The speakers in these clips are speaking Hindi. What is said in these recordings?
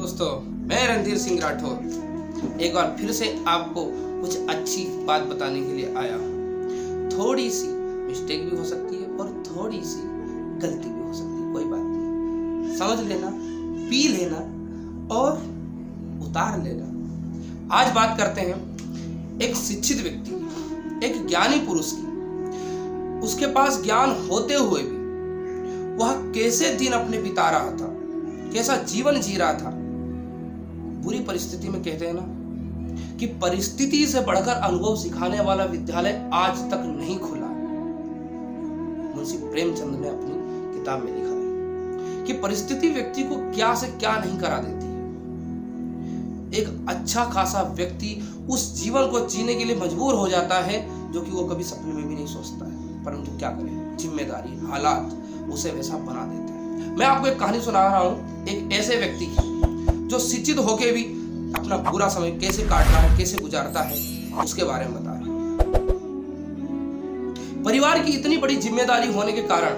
दोस्तों, मैं रणधीर सिंह राठौर एक बार फिर से आपको कुछ अच्छी बात बताने के लिए आया हूँ। थोड़ी सी मिस्टेक भी हो सकती है और थोड़ी सी गलती भी हो सकती है, कोई बात नहीं। समझ लेना, पी लेना और उतार लेना। आज बात करते हैं एक शिक्षित व्यक्ति की, एक ज्ञानी पुरुष की। उसके पास ज्ञान होते हुए भी वह कैसे दिन अपने बिता रहा था, कैसा जीवन जी रहा था। बुरी परिस्थिति में कहते हैं ना कि परिस्थिति से बढ़कर अनुभव सिखाने वाला विद्यालय आज तक नहीं खुला। मुंशी प्रेमचंद ने अपनी किताब में लिखा है कि परिस्थिति व्यक्ति को क्या से क्या नहीं करा देती है। एक अच्छा खासा व्यक्ति उस जीवन को जीने के लिए मजबूर हो जाता है जो कि वो कभी सपने में भी नहीं सोचता है, परंतु क्या करें, जिम्मेदारी, हालात उसे वैसा बना देते हैं। मैं आपको एक कहानी सुना रहा हूं, एक ऐसे व्यक्ति की जो शिक्षित होके भी अपना पूरा समय कैसे काटता है, कैसे गुजारता है, उसके बारे में बता रहा हूं। परिवार की इतनी बड़ी जिम्मेदारी होने के कारण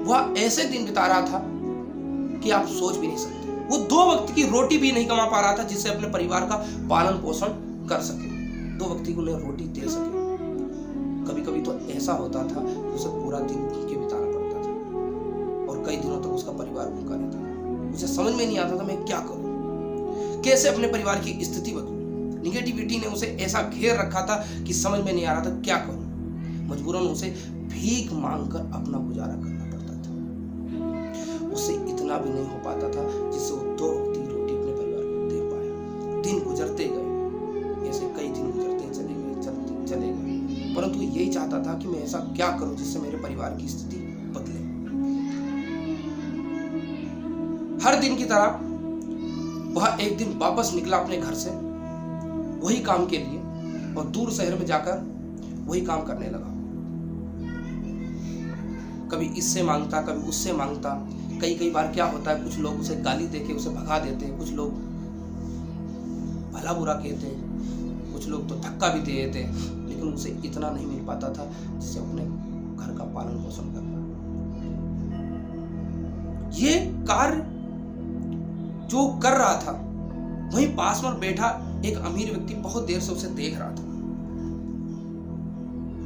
वह ऐसे दिन बिता रहा था कि आप सोच भी नहीं सकते। वो 2 वक्त की रोटी भी नहीं कमा पा रहा था जिससे अपने परिवार का पालन पोषण कर सके, 2 वक्त की उन्हें रोटी दे सके। कभी कभी तो ऐसा होता था उसे पूरा दिन भूखे बिताना पड़ता था और कई दिनों तक उसका परिवार भूखा रहता था। उसे समझ में नहीं आता था मैं क्या करूं, कैसे अपने परिवार की स्थिति बदलूं। निगेटिविटी ने उसे ऐसा घेर रखा था कि समझ में नहीं आ रहा था क्या करूं। मजबूरन उसे भीख मांगकर अपना गुजारा करना पड़ता था। उससे इतना भी नहीं हो पाता था जिससे वो 2 वक्त की रोटी अपने परिवार को दे पाए। दिन गुजरते गए, ऐसे कई दिन गुजरते चले गए, परंतु यही चाहता था कि मैं ऐसा क्या करूं जिससे मेरे परिवार की स्थिति बदले। हर दिन की तरह वह एक दिन वापस निकला अपने घर से वही काम के लिए और दूर शहर में जाकर वही काम करने लगा। कभी इससे मांगता, कभी उससे मांगता। कई बार क्या होता है, कुछ लोग उसे गाली देके उसे भगा देते हैं, कुछ लोग भला बुरा कहते हैं, कुछ लोग तो धक्का भी दे देते हैं, लेकिन उसे इतना नहीं मिल पाता था जिससे अपने घर का पालन पोषण करना। ये कार्य जो कर रहा था, वहीं पास में बैठा एक अमीर व्यक्ति बहुत देर से उसे देख रहा था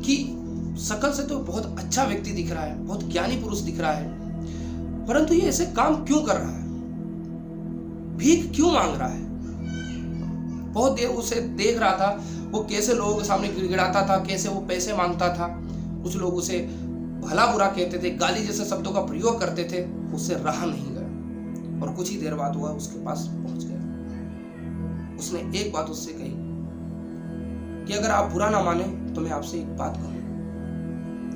कि शकल से तो बहुत अच्छा व्यक्ति दिख रहा है, बहुत ज्ञानी पुरुष दिख रहा है, परंतु ये ऐसे काम क्यों कर रहा है, भीख क्यों मांग रहा है। बहुत देर उसे देख रहा था, वो कैसे लोगों के सामने गिड़गिड़ाता था, कैसे वो पैसे मांगता था। कुछ लोग उसे भला बुरा कहते थे, गाली जैसे शब्दों का प्रयोग करते थे। उससे रहा नहीं गया और कुछ ही देर बाद हुआ उसके पास पहुंच गया। उसने एक बात उससे कही कि अगर आप बुरा ना माने तो मैं आपसे एक बात कहूं।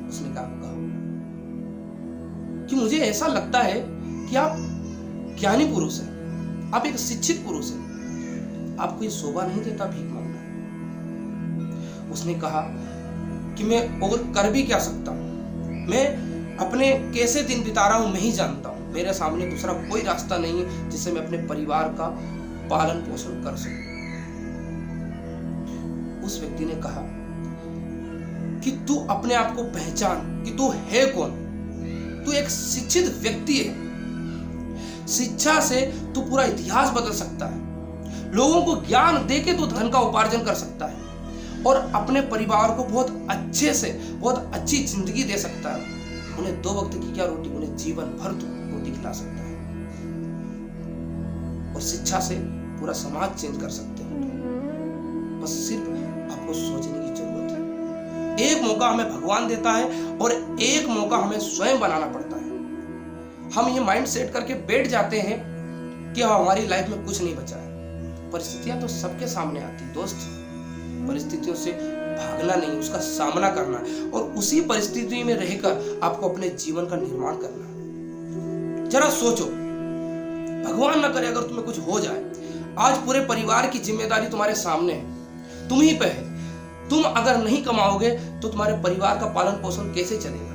उसने कहा कि मुझे ऐसा लगता है कि आप ज्ञानी पुरुष हैं, आप एक शिक्षित पुरुष हैं, आपको ये शोभा नहीं देता भीख मांगना। उसने कहा कि मैं और कर भी क्या सकता हूं, मैं अपने कैसे दिन बिता रहा हूं मैं ही जानता हूं। मेरे सामने दूसरा कोई रास्ता नहीं है जिससे मैं अपने परिवार का पालन पोषण कर सकूं। उस व्यक्ति ने कहा कि तू अपने आप को पहचान कि तू है कौन। तू एक शिक्षित व्यक्ति है, शिक्षा से तू पूरा इतिहास बदल सकता है, लोगों को ज्ञान देके तू धन का उपार्जन कर सकता है और अपने परिवार को बहुत अच्छे से बहुत अच्छी जिंदगी दे सकता है। उन्हें 2 वक्त की क्या रोटी, उन्हें जीवन भर तू रोटी खिला सकता है और शिक्षा से पूरा समाज चेंज कर सकते हो। बस सिर्फ आपको सोचने की जरूरत है। एक मौका हमें भगवान देता है और एक मौका हमें स्वयं बनाना पड़ता है। हम ये माइंड सेट करके बैठ जाते हैं कि हमारी लाइफ में कुछ नहीं बचा है। परिस्थितियां तो सबके सामने आती है दोस्त, परिस्थितियों से भागना नहीं, उसका सामना करना है और उसी परिस्थिति में रहकर आपको अपने जीवन का निर्माण करना है। जरा सोचो, भगवान ना करे अगर तुम्हें कुछ हो जाए, आज पूरे परिवार की जिम्मेदारी तुम्हारे सामने है, तुम ही पे है। तुम अगर नहीं कमाओगे तो तुम्हारे परिवार का पालन पोषण कैसे चलेगा।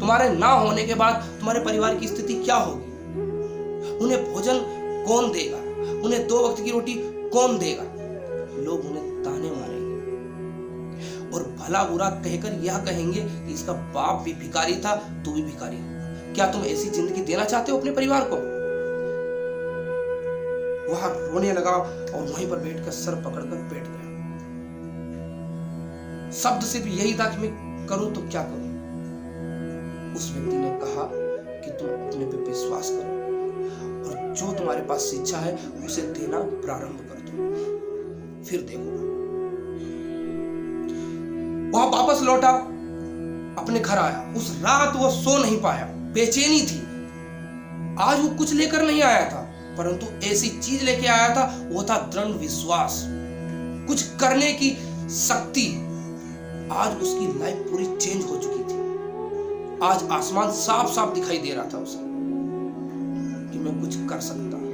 तुम्हारे ना होने के बाद तुम्हारे परिवार की स्थिति क्या होगी। उन्हें भोजन कौन देगा, उन्हें 2 वक्त की रोटी कौन देगा। लोग उन्हें ताने मारेंगे और भला बुरा कहकर यह कहेंगे कि इसका बाप भी भिखारी था, तू भी भिखारी। क्या तुम ऐसी जिंदगी देना चाहते हो अपने परिवार को? वहां रोने लगा और वहीं पर बैठकर सर पकड़कर बैठ गया। शब्द सिर्फ यही था कि मैं करूं तो क्या करूं। उस व्यक्ति ने कहा कि तुम अपने पे विश्वास करो और जो तुम्हारे पास शिक्षा है उसे देना प्रारंभ कर दो, फिर देखो। वह वापस लौटा, अपने घर आया। उस रात वह सो नहीं पाया, बेचैनी थी। आज वो कुछ लेकर नहीं आया था, परंतु ऐसी चीज लेके आया था, वो था दृढ़ विश्वास, कुछ करने की शक्ति। आज उसकी लाइफ पूरी चेंज हो चुकी थी। आज आसमान साफ साफ दिखाई दे रहा था उसे कि मैं कुछ कर सकता हूं।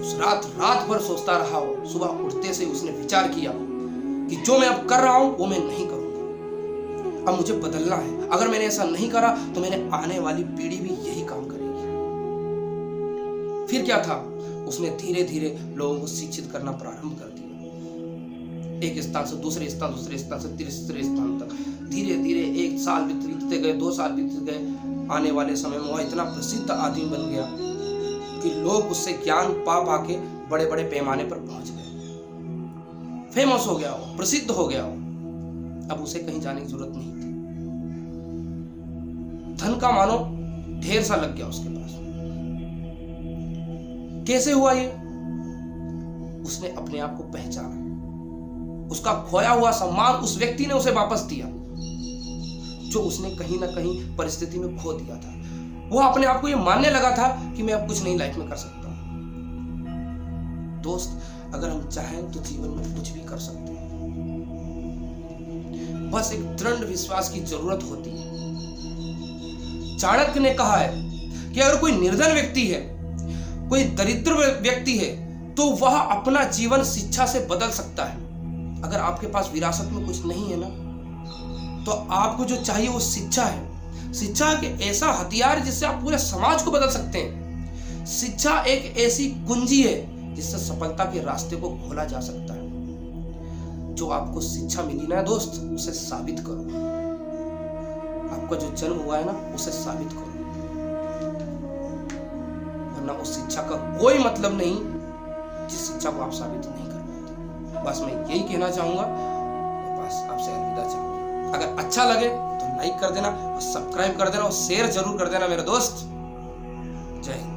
उस रात भर सोचता रहा वो। सुबह उठते से उसने विचार किया कि जो मैं अब कर रहा हूं वो मैं नहीं करूंगा। अब मुझे बदलना है। अगर मैंने ऐसा नहीं करा तो मेरे आने वाली पीढ़ी भी यही काम करेगी। फिर क्या था, उसने धीरे धीरे लोगों को शिक्षित करना प्रारंभ कर दिया। एक स्थान से दूसरे स्थान से तीसरे स्थान तक धीरे धीरे 1 साल बीतते गए, 2 साल बीतते गए। आने वाले समय में वह इतना प्रसिद्ध आदमी बन गया कि लोग उससे ज्ञान पा के बड़े बड़े पैमाने पर पहुंच गए। फेमस हो गया वो, प्रसिद्ध हो गया वो। अब उसे कहीं जाने की जरूरत नहीं थी। धन का मानो ढेर सा लग गया उसके पास। कैसे हुआ ये? उसने अपने आप को पहचाना। उसका खोया हुआ सम्मान उस व्यक्ति ने उसे वापस दिया जो उसने कहीं ना कहीं परिस्थिति में खो दिया था। वो अपने आप को ये मानने लगा था कि मैं अब कुछ नहीं लाइफ में कर सकता हूं। दोस्त, अगर हम चाहें तो जीवन में कुछ भी कर सकते हैं। बस एक दृढ़ विश्वास की जरूरत होती है। चाणक्य ने कहा है कि अगर कोई निर्धन व्यक्ति है, कोई दरिद्र व्यक्ति है, तो वह अपना जीवन शिक्षा से बदल सकता है। अगर आपके पास विरासत में कुछ नहीं है ना, तो आपको जो चाहिए वो शिक्षा है। शिक्षा एक ऐसा हथियार है जिससे आप पूरे समाज को बदल सकते हैं। शिक्षा एक ऐसी कुंजी है जिससे सफलता के रास्ते को खोला जा सकता है। जो आपको शिक्षा मिली ना दोस्त, उसे साबित करो। आपका जो जन्म हुआ है ना, उसे साबित करो, वरना उस शिक्षा का कोई मतलब नहीं जिस शिक्षा को आप साबित नहीं कर पाते। बस मैं यही कहना चाहूंगा, बस आपसे अलविदा चाहूंगा। अगर अच्छा लगे तो लाइक कर देना और सब्सक्राइब कर देना और शेयर जरूर कर देना मेरे दोस्त। जय हिंद।